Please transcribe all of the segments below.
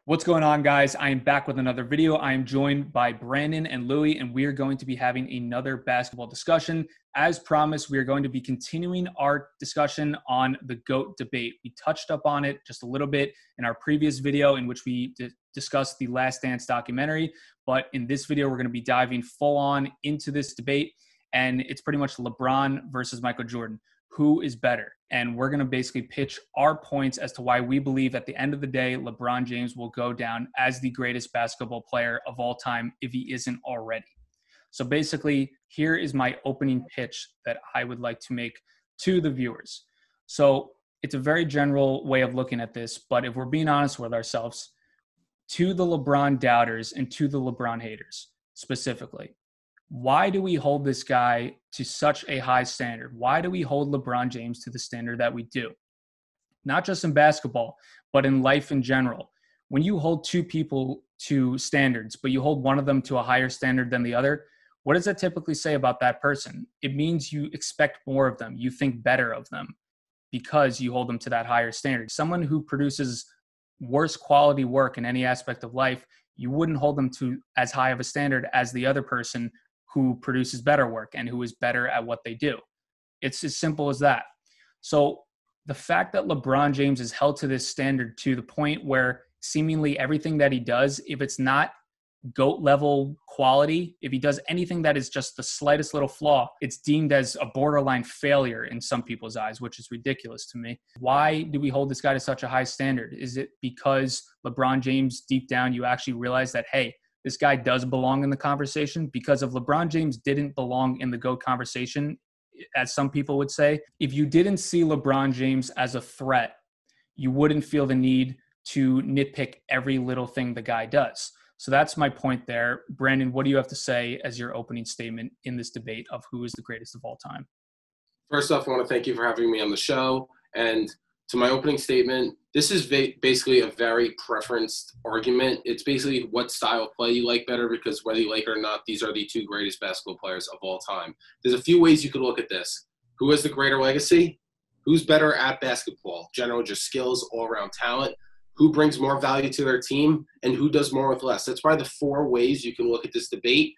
What's going on, guys? I am back with another video. I am joined by Brandon and Louie, and we are going to be having another basketball discussion. As promised, we are going to be continuing our discussion on the GOAT debate. We touched up on it just a little bit in our previous video in which we discussed the Last Dance documentary, but in this video, we're going to be diving full on into this debate, and it's pretty much LeBron versus Michael Jordan. Who is better? And we're going to basically pitch our points as to why we believe at the end of the day, LeBron James will go down as the greatest basketball player of all time if he isn't already. So basically, here is my opening pitch that I would like to make to the viewers. So it's a very general way of looking at this, but if we're being honest with ourselves, to the LeBron doubters and to the LeBron haters specifically, why do we hold this guy to such a high standard? Why do we hold LeBron James to the standard that we do? Not just in basketball, but in life in general. When you hold two people to standards, but you hold one of them to a higher standard than the other, what does that typically say about that person? It means you expect more of them. You think better of them because you hold them to that higher standard. Someone who produces worse quality work in any aspect of life, you wouldn't hold them to as high of a standard as the other person who produces better work and who is better at what they do. It's as simple as that. So the fact that LeBron James is held to this standard to the point where seemingly everything that he does, if it's not GOAT level quality, if he does anything that is just the slightest little flaw, it's deemed as a borderline failure in some people's eyes, which is ridiculous to me. Why do we hold this guy to such a high standard? Is it because LeBron James, deep down, you actually realize that, hey, this guy does belong in the conversation? Because if LeBron James didn't belong in the GOAT conversation, as some people would say, if you didn't see LeBron James as a threat, you wouldn't feel the need to nitpick every little thing the guy does. So that's my point there. Brandon, what do you have to say as your opening statement in this debate of who is the greatest of all time? First off, I want to thank you for having me on the show. And to my opening statement, this is basically a very preferenced argument. It's basically what style of play you like better, because whether you like it or not, these are the two greatest basketball players of all time. There's a few ways you could look at this. Who has the greater legacy? Who's better at basketball? General, just skills, all-around talent. Who brings more value to their team? And who does more with less? That's probably the four ways you can look at this debate.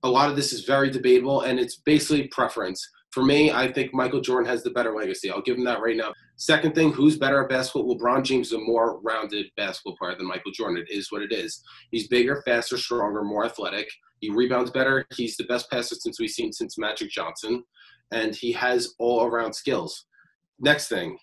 A lot of this is very debatable, and it's basically preference. For me, I think Michael Jordan has the better legacy. I'll give him that right now. Second thing, who's better at basketball? LeBron James is a more rounded basketball player than Michael Jordan. It is what it is. He's bigger, faster, stronger, more athletic. He rebounds better. He's the best passer we've seen since Magic Johnson, and he has all-around skills. Next thing,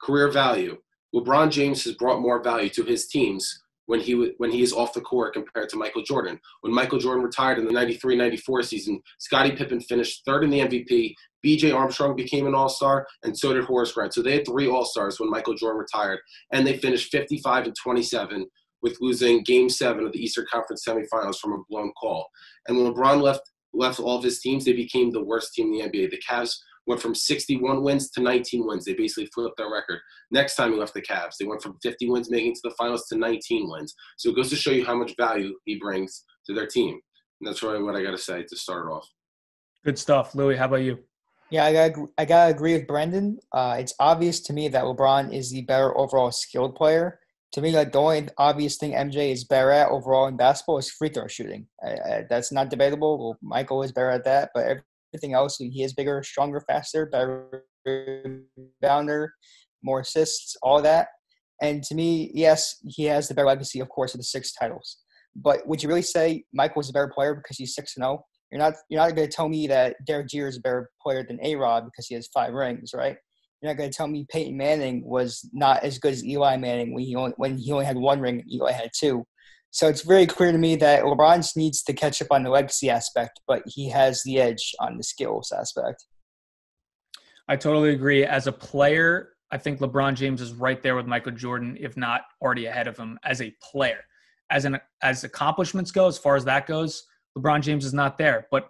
career value. LeBron James has brought more value to his teams when he is off the court compared to Michael Jordan. When Michael Jordan retired in the 93-94 season, Scottie Pippen finished third in the MVP, B.J. Armstrong became an all-star, and so did Horace Grant. So they had three all-stars when Michael Jordan retired, and they finished 55-27 with losing Game 7 of the Eastern Conference semifinals from a blown call. And when LeBron left all of his teams, they became the worst team in the NBA. The Cavs went from 61 wins to 19 wins. They basically flipped their record. Next time he left the Cavs, they went from 50 wins making it to the finals to 19 wins. So it goes to show you how much value he brings to their team. And that's really what I got to say to start off. Good stuff. Louie, how about you? Yeah, I gotta agree with Brendan. It's obvious to me that LeBron is the better overall skilled player. To me, like, the only obvious thing MJ is better at overall in basketball is free throw shooting. That's not debatable. Well, Michael is better at that, but everything else, he is bigger, stronger, faster, better rebounder, more assists, all that. And to me, yes, he has the better legacy, of course, of the 6 titles. But would you really say Michael is a better player because he's 6-0? You're not going to tell me that Derek Jeter is a better player than A-Roz because he has 5 rings, right? You're not going to tell me Peyton Manning was not as good as Eli Manning when he only had 1 ring and Eli had 2. So it's very clear to me that LeBron needs to catch up on the legacy aspect, but he has the edge on the skills aspect. I totally agree. As a player, I think LeBron James is right there with Michael Jordan, if not already ahead of him as a player. As accomplishments go, as far as that goes, LeBron James is not there. But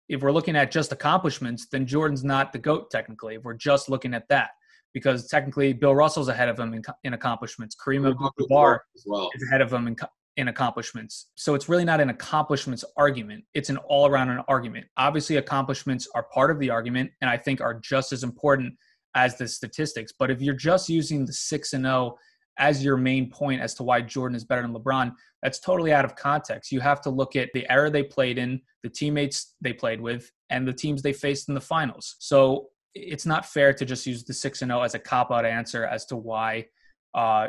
if we're looking at just accomplishments, then Jordan's not the GOAT technically, if we're just looking at that. Because technically Bill Russell's ahead of him in accomplishments. Kareem Abdul-Jabbar is ahead of him in accomplishments. So it's really not an accomplishments argument. It's an all-around argument. Obviously, accomplishments are part of the argument and I think are just as important as the statistics. But if you're just using the 6-0 as your main point as to why Jordan is better than LeBron, that's totally out of context. You have to look at the era they played in, the teammates they played with, and the teams they faced in the finals. So it's not fair to just use the 6-0 as a cop-out answer as to why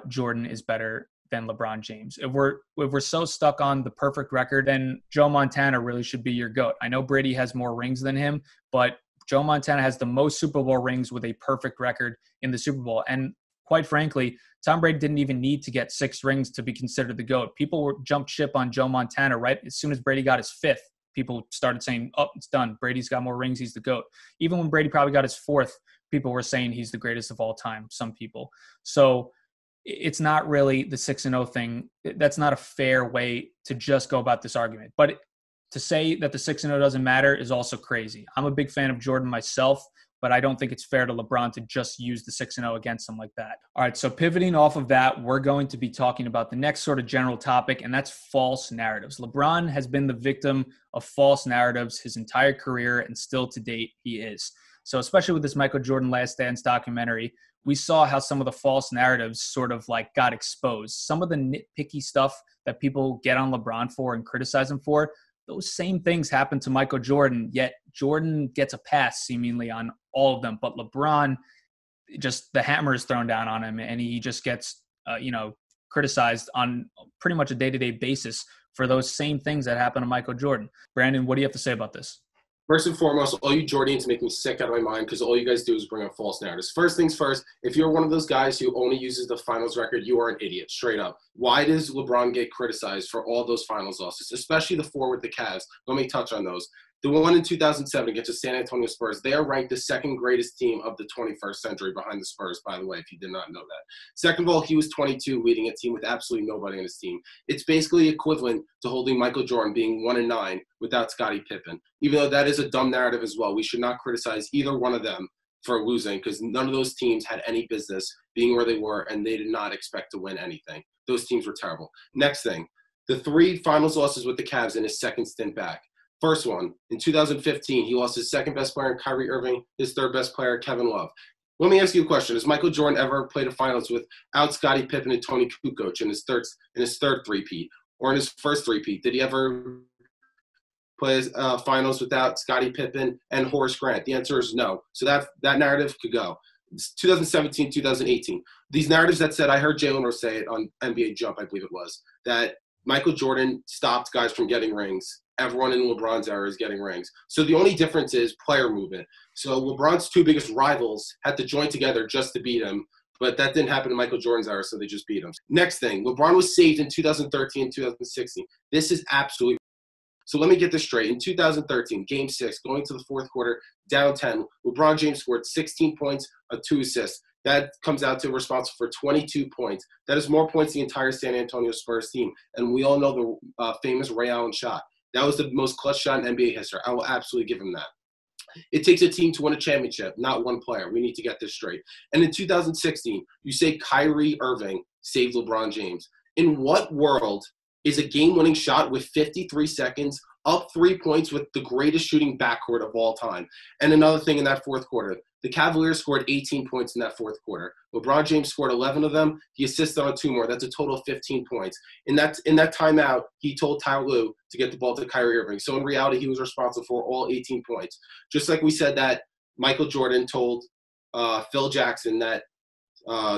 Jordan is better than LeBron James. If we're so stuck on the perfect record, then Joe Montana really should be your GOAT. I know Brady has more rings than him, but Joe Montana has the most Super Bowl rings with a perfect record in the Super Bowl. And quite frankly, Tom Brady didn't even need to get 6 rings to be considered the GOAT. People jumped ship on Joe Montana right as soon as Brady got his 5th. People started saying, oh, it's done. Brady's got more rings. He's the GOAT. Even when Brady probably got his 4th, people were saying he's the greatest of all time, some people. So it's not really the 6-0 thing. That's not a fair way to just go about this argument. But to say that the 6-0 doesn't matter is also crazy. I'm a big fan of Jordan myself, but I don't think it's fair to LeBron to just use the 6-0 against him like that. All right, so pivoting off of that, we're going to be talking about the next sort of general topic, and that's false narratives. LeBron has been the victim of false narratives his entire career, and still to date he is. So especially with this Michael Jordan Last Dance documentary, we saw how some of the false narratives sort of like got exposed. Some of the nitpicky stuff that people get on LeBron for and criticize him for, those same things happen to Michael Jordan, yet Jordan gets a pass seemingly on all of them. But LeBron, just the hammer is thrown down on him, and he just gets, criticized on pretty much a day-to-day basis for those same things that happen to Michael Jordan. Brandon, what do you have to say about this? First and foremost, all you Jordians make me sick out of my mind because all you guys do is bring up false narratives. First things first, if you're one of those guys who only uses the finals record, you are an idiot, straight up. Why does LeBron get criticized for all those finals losses, especially the 4 with the Cavs? Let me touch on those. The one in 2007 against the San Antonio Spurs, they are ranked the 2nd greatest team of the 21st century behind the Spurs, by the way, if you did not know that. Second of all, he was 22, leading a team with absolutely nobody on his team. It's basically equivalent to holding Michael Jordan being 1-9 without Scottie Pippen. Even though that is a dumb narrative as well, we should not criticize either one of them for losing because none of those teams had any business being where they were, and they did not expect to win anything. Those teams were terrible. Next thing, the 3 finals losses with the Cavs in his second stint back. First one, in 2015, he lost his 2nd best player in Kyrie Irving, his 3rd best player, Kevin Love. Let me ask you a question. Has Michael Jordan ever played a finals without Scottie Pippen and Tony Kukoc in his third three-peat, or in his first three-peat? Did he ever play finals without Scottie Pippen and Horace Grant? The answer is no. So that narrative could go. It's 2017, 2018. These narratives that said, I heard Jalen Rose say it on NBA Jump, I believe it was, that Michael Jordan stopped guys from getting rings. Everyone in LeBron's era is getting rings. So the only difference is player movement. So LeBron's 2 biggest rivals had to join together just to beat him, but that didn't happen in Michael Jordan's era, so they just beat him. Next thing, LeBron was saved in 2013 and 2016. This is absolutely – so let me get this straight. In 2013, Game 6, going to the 4th quarter, down 10, LeBron James scored 16 points, 2 assists. That comes out to responsible for 22 points. That is more points than the entire San Antonio Spurs team, and we all know the famous Ray Allen shot. That was the most clutch shot in NBA history. I will absolutely give him that. It takes a team to win a championship, not one player. We need to get this straight. And in 2016, you say Kyrie Irving saved LeBron James. In what world is a game-winning shot with 53 seconds, up 3 points with the greatest shooting backcourt of all time? And another thing in that 4th quarter, the Cavaliers scored 18 points in that 4th quarter. LeBron James scored 11 of them. He assisted on 2 more. That's a total of 15 points. In that timeout, he told Ty Lue to get the ball to Kyrie Irving. So in reality, he was responsible for all 18 points. Just like we said that Michael Jordan told Phil Jackson that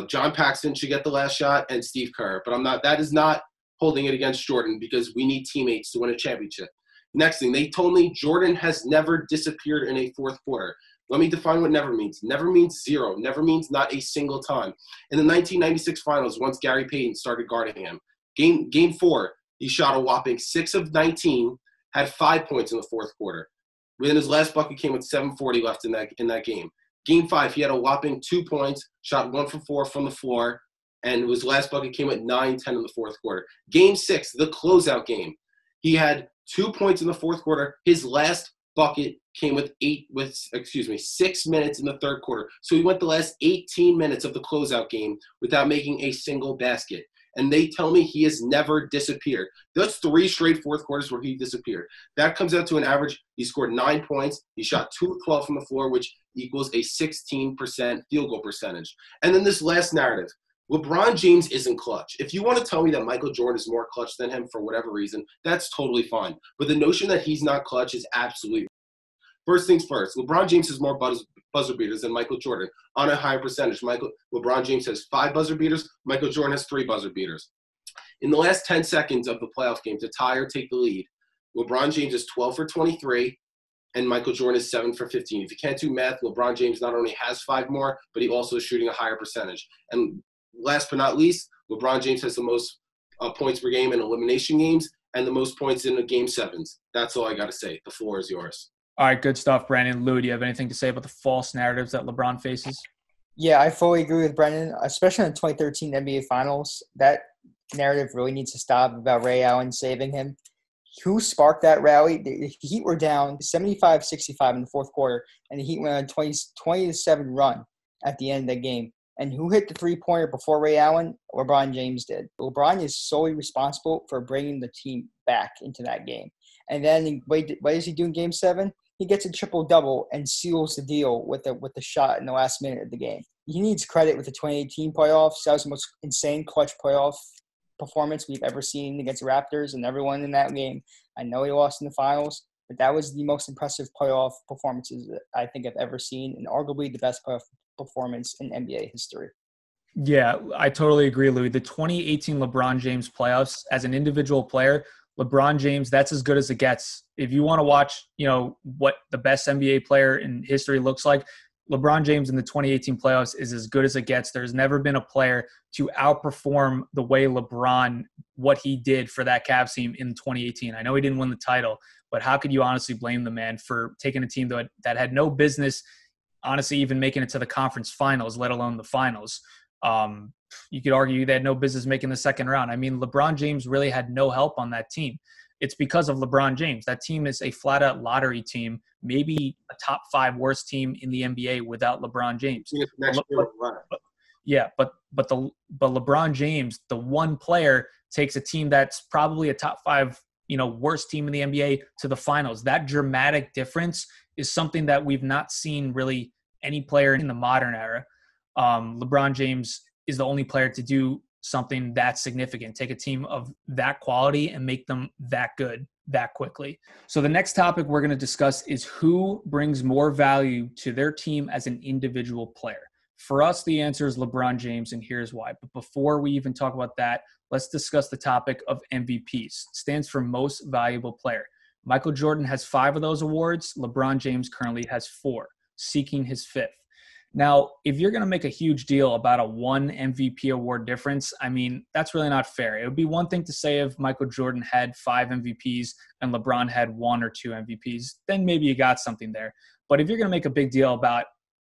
John Paxson should get the last shot and Steve Kerr. But that is not holding it against Jordan because we need teammates to win a championship. Next thing, they told me Jordan has never disappeared in a 4th quarter. Let me define what never means. Never means 0. Never means not a single time. In the 1996 finals, once Gary Payton started guarding him, game 4, he shot a whopping 6 of 19, had 5 points in the 4th quarter. Within his last bucket came with 7:40 left in that game. Game 5, he had a whopping 2 points, shot 1 for 4 from the floor, and his last bucket came at 9-10 in the 4th quarter. Game 6, the closeout game, he had 2 points in the 4th quarter. His last bucket came with 6 minutes in the 3rd quarter. So he went the last 18 minutes of the closeout game without making a single basket. And they tell me he has never disappeared. That's 3 straight 4th quarters where he disappeared. That comes out to an average. He scored 9 points. He shot 2 of 12 from the floor, which equals a 16% field goal percentage. And then this last narrative. LeBron James isn't clutch. If you want to tell me that Michael Jordan is more clutch than him for whatever reason, that's totally fine. But the notion that he's not clutch is absolutely. First things first, LeBron James has more buzzer beaters than Michael Jordan on a higher percentage. LeBron James has 5 buzzer beaters. Michael Jordan has 3 buzzer beaters. In the last 10 seconds of the playoff game to tie or take the lead, LeBron James is 12 for 23, and Michael Jordan is 7 for 15. If you can't do math, LeBron James not only has 5 more, but he also is shooting a higher percentage. And last but not least, LeBron James has the most points per game in elimination games and the most points in the game 7s. That's all I got to say. The floor is yours. All right, good stuff, Brandon. Lou, do you have anything to say about the false narratives that LeBron faces? Yeah, I fully agree with Brendan, especially in the 2013 NBA Finals. That narrative really needs to stop about Ray Allen saving him. Who sparked that rally? The Heat were down 75-65 in the fourth quarter, and the Heat went on a 20-7 run at the end of the game. And who hit the three-pointer before Ray Allen? LeBron James did. LeBron is solely responsible for bringing the team back into that game. And then what does he do in Game 7? He gets a triple-double and seals the deal with the shot in the last minute of the game. He needs credit with the 2018 playoffs. That was the most insane clutch playoff performance we've ever seen against the Raptors and everyone in that game. I know he lost in the finals, but that was the most impressive playoff performances that I think I've ever seen, and arguably the best playoff performance in NBA history. Yeah, I totally agree, Louis. The 2018 LeBron James playoffs, as an individual player, LeBron James, that's as good as it gets. If you want to watch, what the best NBA player in history looks like, LeBron James in the 2018 playoffs is as good as it gets. There's never been a player to outperform the way LeBron, what he did for that Cavs team in 2018. I know he didn't win the title, but how could you honestly blame the man for taking a team that had no business, honestly, even making it to the conference finals, let alone the finals? You could argue they had no business making the second round. I mean, LeBron James really had no help on that team. It's because of LeBron James. That team is a flat-out lottery team, maybe a top 5 worst team in the NBA without LeBron James. But LeBron James, the one player, takes a team that's probably a top 5, worst team in the NBA to the finals. That dramatic difference is something that we've not seen really any player in the modern era. LeBron James is the only player to do something that significant, take a team of that quality and make them that good that quickly. So the next topic we're going to discuss is who brings more value to their team as an individual player. For us, the answer is LeBron James, and here's why. But before we even talk about that, let's discuss the topic of MVPs. It stands for most valuable player. Michael Jordan has 5 of those awards. LeBron James currently has 4, seeking his 5th. Now, if you're going to make a huge deal about a 1 MVP award difference, I mean, that's really not fair. It would be one thing to say if Michael Jordan had 5 MVPs and LeBron had 1 or 2 MVPs, then maybe you got something there. But if you're going to make a big deal about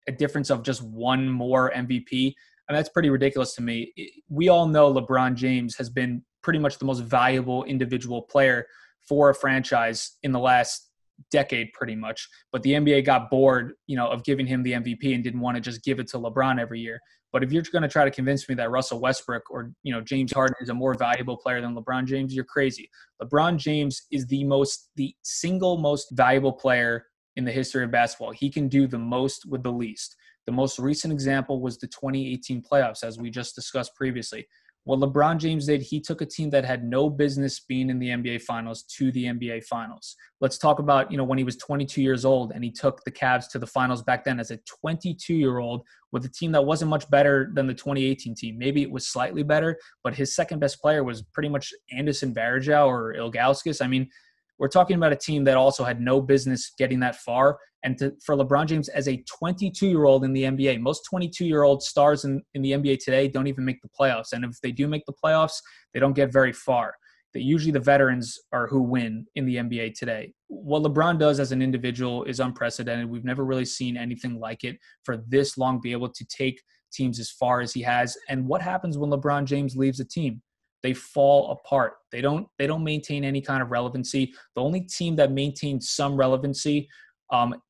a difference of just 1 more MVP, I mean, that's pretty ridiculous to me. We all know LeBron James has been pretty much the most valuable individual player for a franchise in the last decade pretty much, but the NBA got bored, of giving him the MVP and didn't want to just give it to LeBron every year. But if you're going to try to convince me that Russell Westbrook or, James Harden is a more valuable player than LeBron James, you're crazy. LeBron James is the single most valuable player in the history of basketball. He can do the most with the least. The most recent example was the 2018 playoffs, as we just discussed previously. What LeBron James did, he took a team that had no business being in the NBA Finals to the NBA Finals. Let's talk about, when he was 22 years old and he took the Cavs to the Finals back then as a 22-year-old with a team that wasn't much better than the 2018 team. Maybe it was slightly better, but his second best player was pretty much Anderson Varejao or Ilgauskas. I mean, we're talking about a team that also had no business getting that far. And for LeBron James as a 22-year-old in the NBA, most 22-year-old stars in the NBA today don't even make the playoffs. And if they do make the playoffs, they don't get very far. Usually the veterans are who win in the NBA today. What LeBron does as an individual is unprecedented. We've never really seen anything like it for this long, be able to take teams as far as he has. And what happens when LeBron James leaves a team? They fall apart. They don't maintain any kind of relevancy. The only team that maintained some relevancy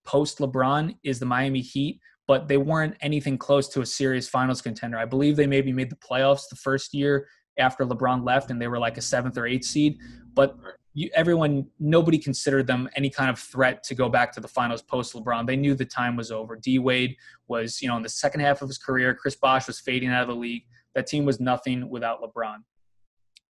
post LeBron is the Miami Heat, but they weren't anything close to a serious finals contender. I believe they maybe made the playoffs the first year after LeBron left, and they were like a 7th or 8th seed. But nobody considered them any kind of threat to go back to the finals post LeBron. They knew the time was over. D Wade was, in the second half of his career. Chris Bosh was fading out of the league. That team was nothing without LeBron.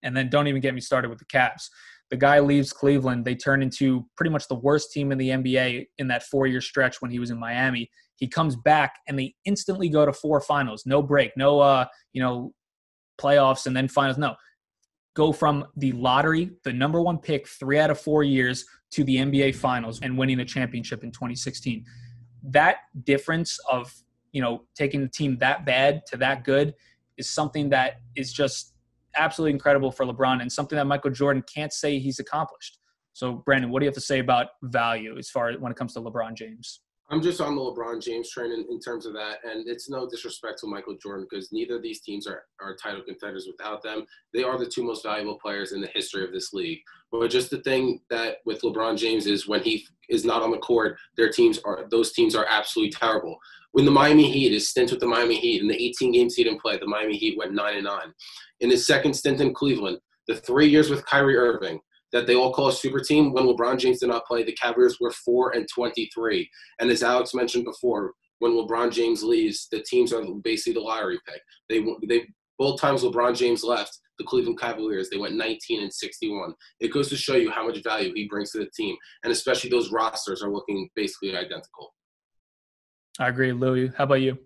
And then don't even get me started with the Cavs. The guy leaves Cleveland. They turn into pretty much the worst team in the NBA in that 4-year stretch when he was in Miami. He comes back, and they instantly go to 4 finals. No break, no playoffs and then finals. No. Go from the lottery, the number 1 pick 3 out of 4 years, to the NBA finals and winning a championship in 2016. That difference of, taking the team that bad to that good is something that is just absolutely incredible for LeBron and something that Michael Jordan can't say he's accomplished. So, Brandon, what do you have to say about value as far as when it comes to LeBron James? I'm just on the LeBron James train in terms of that, and it's no disrespect to Michael Jordan because neither of these teams are title contenders without them. They are the 2 most valuable players in the history of this league. But just the thing that with LeBron James is when he is not on the court, those teams are absolutely terrible. When the Miami Heat, his stint with the Miami Heat, in the 18 games he didn't play, the Miami Heat went 9-9. In his second stint in Cleveland, the 3 years with Kyrie Irving, that they all call a super team, when LeBron James did not play, the Cavaliers were 4-23. And as Alex mentioned before, when LeBron James leaves, the teams are basically the lottery pick. They both times LeBron James left the Cleveland Cavaliers, they went 19-61. It goes to show you how much value he brings to the team, and especially those rosters are looking basically identical. I agree, Louis. How about you?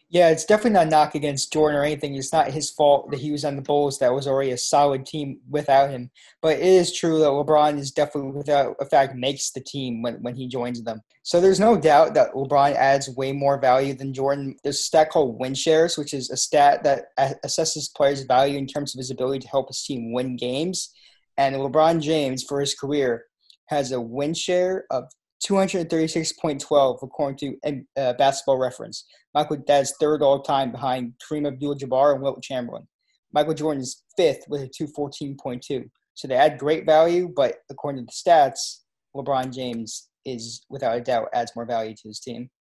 Yeah, it's definitely not a knock against Jordan or anything. It's not his fault that he was on the Bulls. That was already a solid team without him. But it is true that LeBron is definitely, without a fact, makes the team when he joins them. So there's no doubt that LeBron adds way more value than Jordan. There's a stat called win shares, which is a stat that assesses players' value in terms of his ability to help his team win games. And LeBron James, for his career, has a win share of 236.12 according to Basketball Reference. That is third all time behind Kareem Abdul-Jabbar and Wilt Chamberlain. Michael Jordan is 5th with a 214.2. So they add great value, but according to the stats, LeBron James is without a doubt adds more value to his team.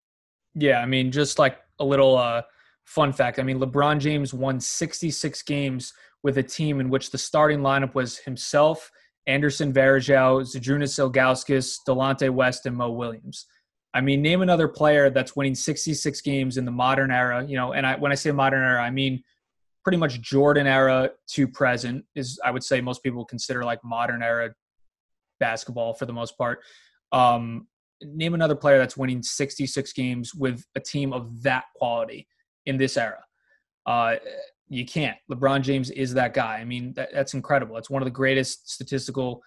Yeah, I mean, just like a little fun fact. I mean, LeBron James won 66 games with a team in which the starting lineup was himself, Anderson Varejao, Zydrunas Ilgauskas, Delonte West, and Mo Williams. I mean, name another player that's winning 66 games in the modern era, and when I say modern era, I mean pretty much Jordan era to present is, I would say, most people consider like modern era basketball for the most part. Name another player that's winning 66 games with a team of that quality in this era. You can't. LeBron James is that guy. I mean, that's incredible. It's one of the greatest statistical,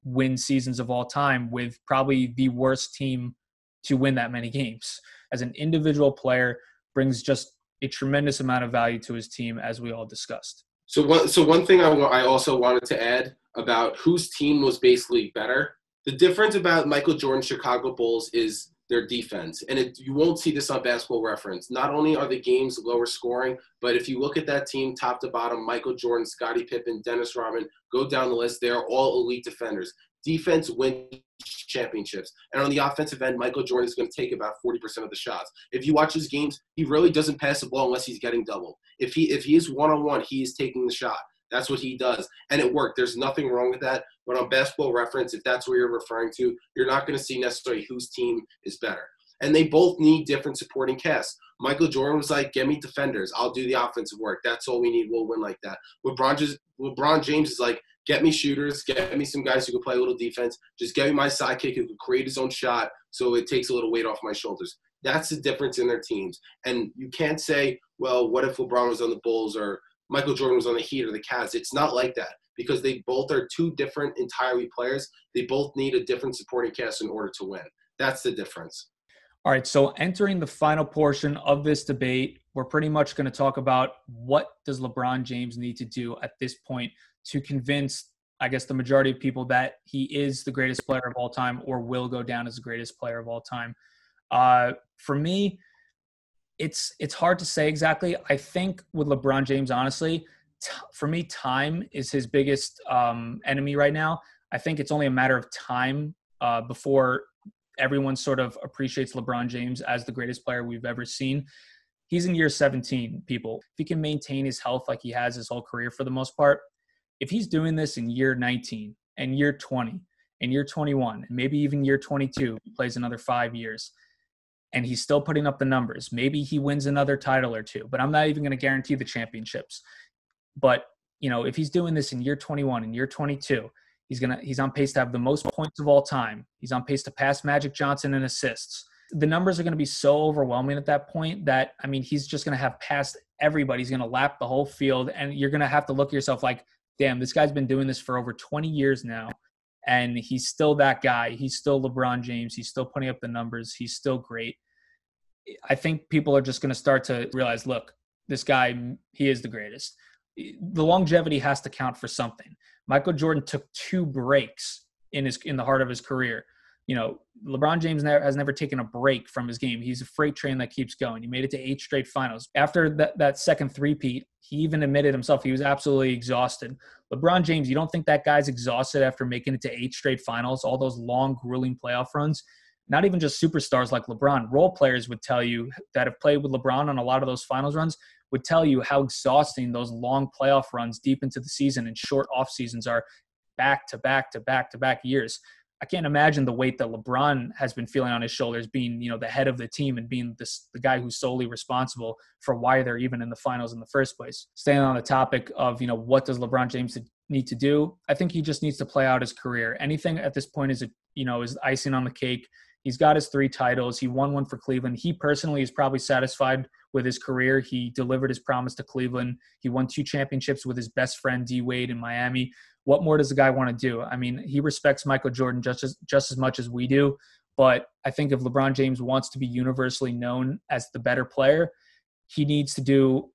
win seasons of all time, with probably the worst team to win that many games. As an individual player, brings just a tremendous amount of value to his team, as we all discussed. So one thing I also wanted to add about whose team was basically better. The difference about Michael Jordan's Chicago Bulls is their defense. And you won't see this on Basketball Reference. Not only are the games lower scoring, but if you look at that team top to bottom, Michael Jordan, Scottie Pippen, Dennis Rodman, go down the list, they're all elite defenders. Defense wins championships. And on the offensive end, Michael Jordan is going to take about 40% of the shots. If you watch his games, he really doesn't pass the ball unless he's getting doubled. If he is one-on-one, he is taking the shot. That's what he does. And it worked. There's nothing wrong with that. But on Basketball Reference, if that's what you're referring to, you're not going to see necessarily whose team is better. And they both need different supporting casts. Michael Jordan was like, get me defenders. I'll do the offensive work. That's all we need. We'll win like that. LeBron James is like, get me shooters. Get me some guys who can play a little defense. Just get me my sidekick who can create his own shot so it takes a little weight off my shoulders. That's the difference in their teams. And you can't say, well, what if LeBron was on the Bulls or Michael Jordan was on the Heat or the Cavs? It's not like that because they both are two different entirely players. They both need a different supporting cast in order to win. That's the difference. All right, so entering the final portion of this debate, we're pretty much going to talk about what does LeBron James need to do at this point to convince, I guess, the majority of people that he is the greatest player of all time or will go down as the greatest player of all time. For me, it's hard to say exactly. I think with LeBron James, honestly, for me, time is his biggest enemy right now. I think it's only a matter of time before everyone sort of appreciates LeBron James as the greatest player we've ever seen. He's in year 17, people. If he can maintain his health like he has his whole career for the most part, if he's doing this in year 19 and year 20 and year 21 and maybe even year 22, he plays another 5 years, and he's still putting up the numbers. Maybe he wins another title or two, but I'm not even going to guarantee the championships. But, if he's doing this in year 21 and year 22, he's on pace to have the most points of all time. He's on pace to pass Magic Johnson in assists. The numbers are going to be so overwhelming at that point that, he's just going to have passed everybody. He's going to lap the whole field, and you're going to have to look at yourself like, damn, this guy's been doing this for over 20 years now, and he's still that guy. He's still LeBron James. He's still putting up the numbers. He's still great. I think people are just going to start to realize, look, this guy, he is the greatest. The longevity has to count for something. Michael Jordan took 2 breaks in the heart of his career. LeBron James has never taken a break from his game. He's a freight train that keeps going. He made it to 8 straight finals. After that second three-peat, he even admitted himself he was absolutely exhausted. LeBron James, you don't think that guy's exhausted after making it to 8 straight finals, all those long, grueling playoff runs? Not even just superstars like LeBron. Role players would tell you that have played with LeBron on a lot of those finals runs would tell you how exhausting those long playoff runs deep into the season and short off seasons are back to back to back to back years. I can't imagine the weight that LeBron has been feeling on his shoulders, being, the head of the team and being the guy who's solely responsible for why they're even in the finals in the first place. Staying on the topic of, what does LeBron James need to do? I think he just needs to play out his career. Anything at this point is icing on the cake. He's got his 3 titles. He won one for Cleveland. He personally is probably satisfied with his career. He delivered his promise to Cleveland. He won 2 championships with his best friend, D. Wade, in Miami. What more does the guy want to do? He respects Michael Jordan just as much as we do. But I think if LeBron James wants to be universally known as the better player, he needs to do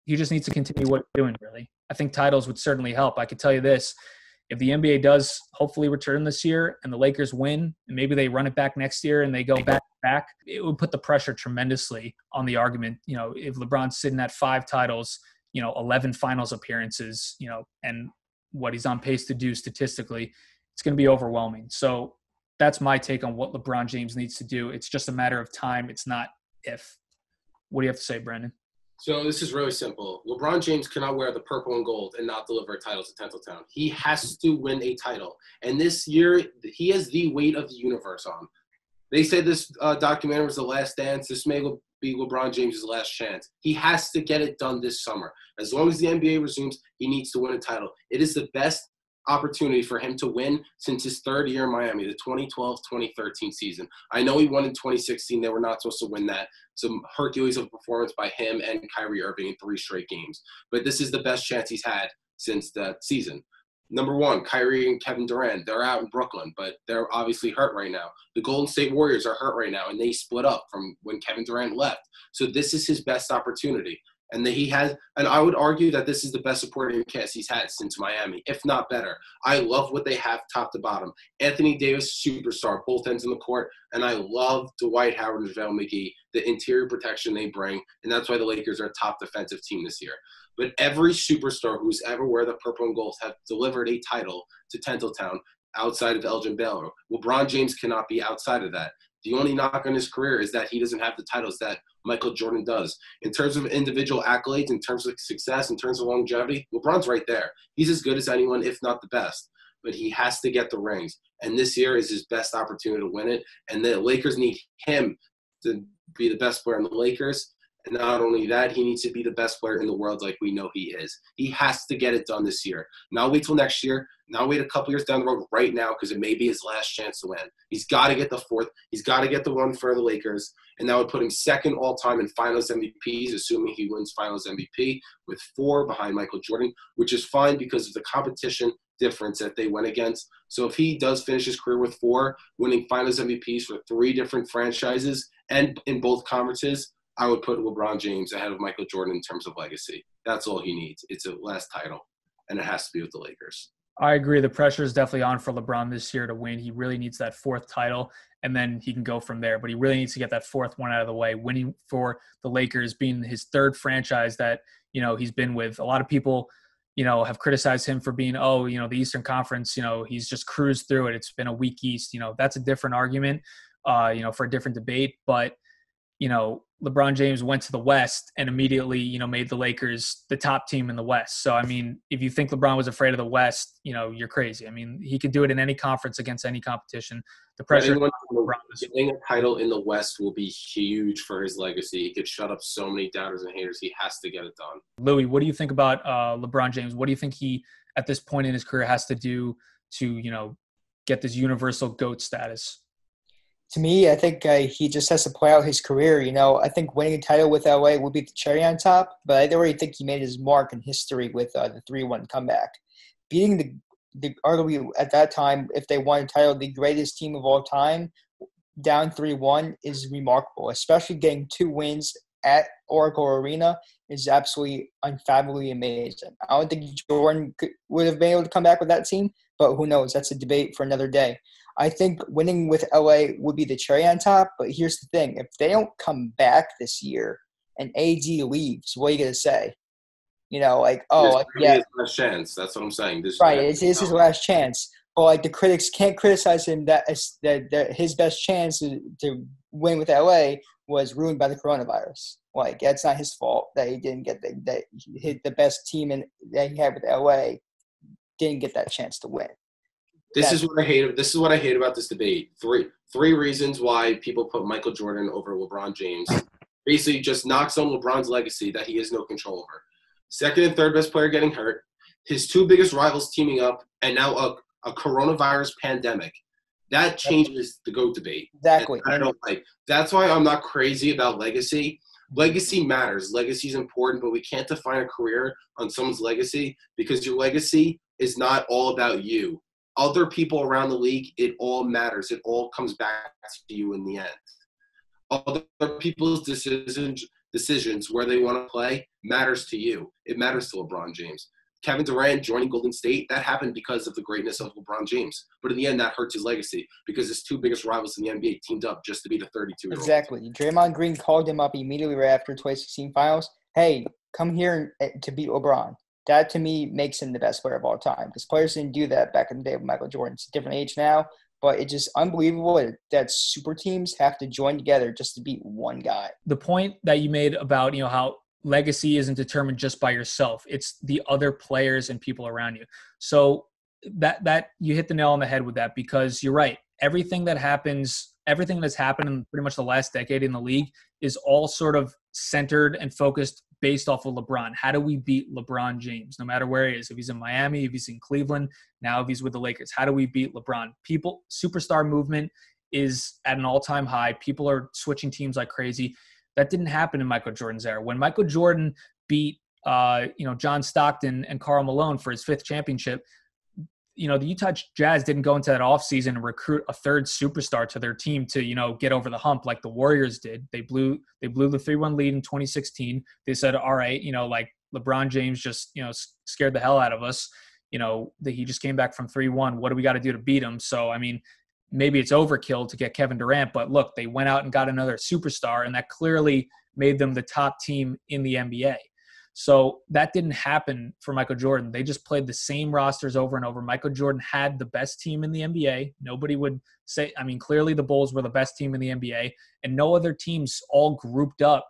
he just needs to continue what he's doing, really. I think titles would certainly help. I could tell you this. If the NBA does hopefully return this year and the Lakers win, and maybe they run it back next year and they go back, it would put the pressure tremendously on the argument. If LeBron's sitting at 5 titles, 11 finals appearances, and what he's on pace to do statistically, it's going to be overwhelming. So that's my take on what LeBron James needs to do. It's just a matter of time. It's not if. What do you have to say, Brandon? So this is really simple. LeBron James cannot wear the purple and gold and not deliver a title to Tinseltown. He has to win a title. And this year, he has the weight of the universe on. They said this documentary was The Last Dance. This may be LeBron James' last chance. He has to get it done this summer. As long as the NBA resumes, he needs to win a title. It is the best opportunity for him to win since his 3rd year in Miami, the 2012-2013 season. I know he won in 2016. They were not supposed to win that. Some Hercules of a performance by him and Kyrie Irving in 3 straight games. But this is the best chance he's had since that season. Number 1, Kyrie and Kevin Durant, they're out in Brooklyn, but they're obviously hurt right now. The Golden State Warriors are hurt right now, and they split up from when Kevin Durant left. So this is his best opportunity. And I would argue that this is the best supporting cast he's had since Miami, if not better. I love what they have top to bottom. Anthony Davis, superstar, both ends in the court. And I love Dwight Howard and JaVale McGee, the interior protection they bring. And that's why the Lakers are a top defensive team this year. But every superstar who's ever wear the purple and gold have delivered a title to Tinseltown outside of Elgin Baylor. LeBron James cannot be outside of that. The only knock on his career is that he doesn't have the titles that Michael Jordan does. In terms of individual accolades, in terms of success, in terms of longevity, LeBron's right there. He's as good as anyone, if not the best. But he has to get the rings. And this year is his best opportunity to win it. And the Lakers need him to be the best player in the Lakers. And not only that, he needs to be the best player in the world like we know he is. He has to get it done this year. Not wait till next year. Not wait a couple years down the road right now because it may be his last chance to win. He's got to get the 4th. He's got to get the 1 for the Lakers. And that would put him 2nd all-time in Finals MVPs, assuming he wins Finals MVP, with 4 behind Michael Jordan, which is fine because of the competition difference that they went against. So if he does finish his career with 4, winning Finals MVPs for 3 different franchises and in both conferences, I would put LeBron James ahead of Michael Jordan in terms of legacy. That's all he needs. It's a last title, and it has to be with the Lakers. I agree. The pressure is definitely on for LeBron this year to win. He really needs that 4th title, and then he can go from there. But he really needs to get that 4th one out of the way. Winning for the Lakers, being his 3rd franchise that, he's been with. A lot of people, have criticized him for being, the Eastern Conference, he's just cruised through it. It's been a weak East. That's a different argument, for a different debate. But LeBron James went to the West and immediately, made the Lakers the top team in the West. So, I mean, if you think LeBron was afraid of the West, you're crazy. I mean, he could do it in any conference against any competition. The pressure on LeBron is getting a title in the West will be huge for his legacy. He could shut up so many doubters and haters. He has to get it done. Louis, what do you think about LeBron James? What do you think he, at this point in his career, has to do to, get this universal GOAT status? To me, I think he just has to play out his career. I think winning a title with LA would be the cherry on top, but I already think he made his mark in history with the 3-1 comeback. Beating the arguably at that time, if they won a title, the greatest team of all time, down 3-1 is remarkable, especially getting 2 wins at Oracle Arena is absolutely unfathomably amazing. I don't think Jordan would have been able to come back with that team, but who knows? That's a debate for another day. I think winning with LA would be the cherry on top, but here's the thing. If they don't come back this year and AD leaves, what are you going to say? His last chance. That's what I'm saying. It is his last chance. But, the critics can't criticize him that his best chance to win with LA was ruined by the coronavirus. That's not his fault that he didn't get that he hit the best team that he had with LA didn't get that chance to win. This is what I hate. This is what I hate about this debate. Three reasons why people put Michael Jordan over LeBron James. Basically, just knocks on LeBron's legacy that he has no control over. Second and third best player getting hurt. His 2 biggest rivals teaming up, and now a coronavirus pandemic. That changes the GOAT debate. Exactly. I don't like. That's why I'm not crazy about legacy. Legacy matters. Legacy is important, but we can't define a career on someone's legacy because your legacy is not all about you. Other people around the league, it all matters. It all comes back to you in the end. Other people's decisions where they want to play matters to you. It matters to LeBron James. Kevin Durant joining Golden State, that happened because of the greatness of LeBron James. But in the end, that hurts his legacy because his 2 biggest rivals in the NBA teamed up just to be the 32-year-old. Exactly. Draymond Green called him up immediately right after 2016 finals. Hey, come here to beat LeBron. That, to me, makes him the best player of all time because players didn't do that back in the day with Michael Jordan. It's a different age now, but it's just unbelievable that super teams have to join together just to beat one guy. The point that you made about, how legacy isn't determined just by yourself. It's the other players and people around you. So that you hit the nail on the head with that because you're right. Everything that's happened in pretty much the last decade in the league is all sort of centered and focused based off of LeBron. How do we beat LeBron James, no matter where he is? If he's in Miami, if he's in Cleveland, now if he's with the Lakers, how do we beat LeBron? Superstar movement is at an all-time high. People are switching teams like crazy. That didn't happen in Michael Jordan's era. When Michael Jordan beat, John Stockton and Karl Malone for his 5th championship, the Utah Jazz didn't go into that offseason and recruit a 3rd superstar to their team to, get over the hump like the Warriors did. They blew the 3-1 lead in 2016. They said, all right, LeBron James just, scared the hell out of us. That he just came back from 3-1. What do we got to do to beat him? So, I mean, maybe it's overkill to get Kevin Durant, but look, they went out and got another superstar, and that clearly made them the top team in the NBA. So that didn't happen for Michael Jordan. They just played the same rosters over and over. Michael Jordan had the best team in the NBA. Nobody would say, clearly the Bulls were the best team in the NBA, and no other teams all grouped up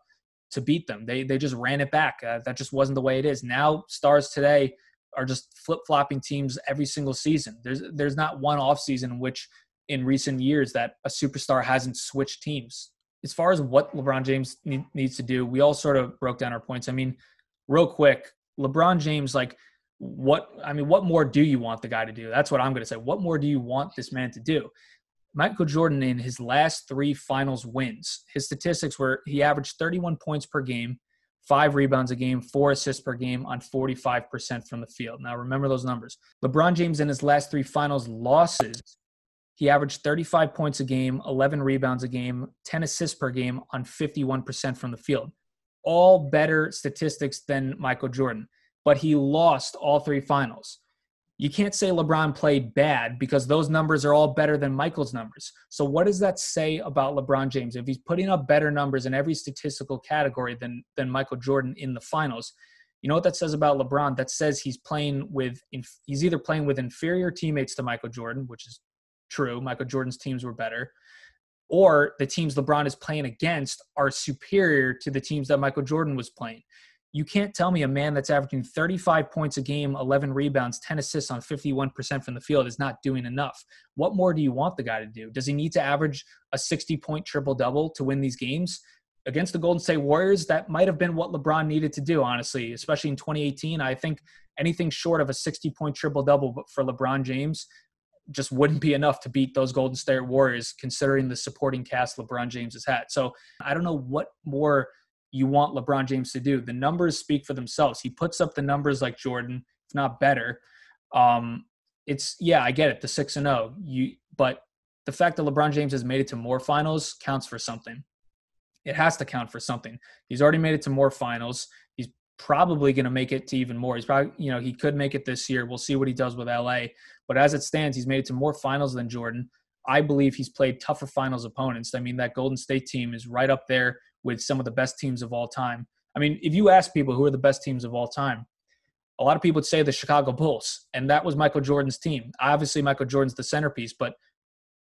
to beat them. They just ran it back. That just wasn't the way it is. Now stars today are just flip-flopping teams every single season. There's not one offseason in which in recent years that a superstar hasn't switched teams. As far as what LeBron James needs to do, we all sort of broke down our points. Real quick, LeBron James, what more do you want the guy to do? That's what I'm going to say. What more do you want this man to do? Michael Jordan, in his last 3 finals wins, his statistics were he averaged 31 points per game, 5 rebounds a game, 4 assists per game on 45% from the field. Now, remember those numbers. LeBron James, in his last 3 finals losses, he averaged 35 points a game, 11 rebounds a game, 10 assists per game on 51% from the field. All better statistics than Michael Jordan, but he lost all 3 finals. You can't say LeBron played bad because those numbers are all better than Michael's numbers. So what does that say about LeBron James? If he's putting up better numbers in every statistical category than Michael Jordan in the finals, you know what that says about LeBron? That says he's either playing with inferior teammates to Michael Jordan, which is true. Michael Jordan's teams were better, or the teams LeBron is playing against are superior to the teams that Michael Jordan was playing. You can't tell me a man that's averaging 35 points a game, 11 rebounds, 10 assists on 51% from the field is not doing enough. What more do you want the guy to do? Does he need to average a 60-point triple-double to win these games? Against the Golden State Warriors, that might have been what LeBron needed to do, honestly, especially in 2018. I think anything short of a 60-point triple-double for LeBron James just wouldn't be enough to beat those Golden State Warriors, considering the supporting cast LeBron James has had. So I don't know what more you want LeBron James to do. The numbers speak for themselves. He puts up the numbers like Jordan, if not better. It's, yeah, I get it, the 6-0. But the fact that LeBron James has made it to more finals counts for something. It has to count for something. He's already made it to more finals. He's probably going to make it to even more. He's probably, he could make it this year. We'll see what he does with LA. But as it stands, he's made it to more finals than Jordan. I believe he's played tougher finals opponents. I mean, that Golden State team is right up there with some of the best teams of all time. I mean, if you ask people who are the best teams of all time, a lot of people would say the Chicago Bulls, and that was Michael Jordan's team. Obviously, Michael Jordan's the centerpiece, but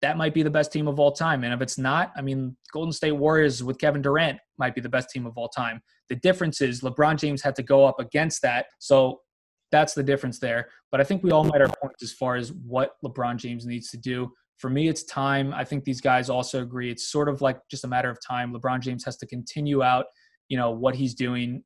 that might be the best team of all time. And if it's not, I mean, Golden State Warriors with Kevin Durant might be the best team of all time. The difference is LeBron James had to go up against that. So that's the difference there. But I think we all made our points as far as what LeBron James needs to do. For me, it's time. I think these guys also agree. It's sort of like just a matter of time. LeBron James has to continue out, what he's doing.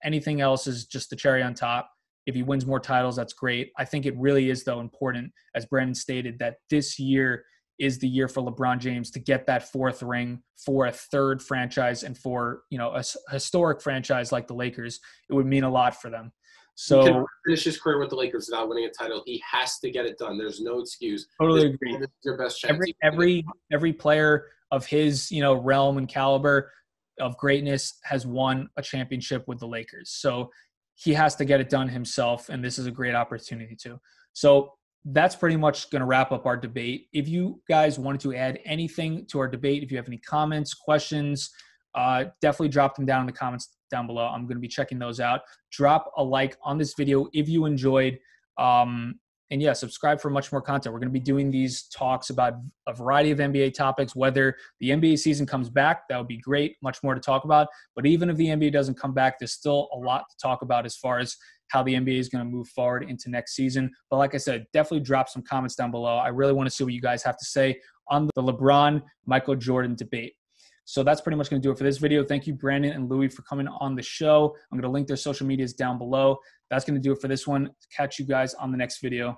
Anything else is just the cherry on top. If he wins more titles, that's great. I think it really is, though, important, as Brandon stated, that this year is the year for LeBron James to get that fourth ring for a third franchise and for, a historic franchise like the Lakers. It would mean a lot for them. So he can finish his career with the Lakers without winning a title. He has to get it done. There's no excuse. Totally agree. This is your best chance. Every player of his, realm and caliber of greatness has won a championship with the Lakers. So he has to get it done himself, and this is a great opportunity to. So that's pretty much going to wrap up our debate. If you guys wanted to add anything to our debate, if you have any comments, questions, definitely drop them down in the comments down below. I'm going to be checking those out. Drop a like on this video if you enjoyed. And yeah, subscribe for much more content. We're going to be doing these talks about a variety of NBA topics, whether the NBA season comes back, that would be great, much more to talk about. But even if the NBA doesn't come back, there's still a lot to talk about as far as how the NBA is going to move forward into next season. But like I said, definitely drop some comments down below. I really want to see what you guys have to say on the LeBron-Michael Jordan debate. So that's pretty much going to do it for this video. Thank you, Brandon and Louis, for coming on the show. I'm going to link their social medias down below. That's going to do it for this one. Catch you guys on the next video.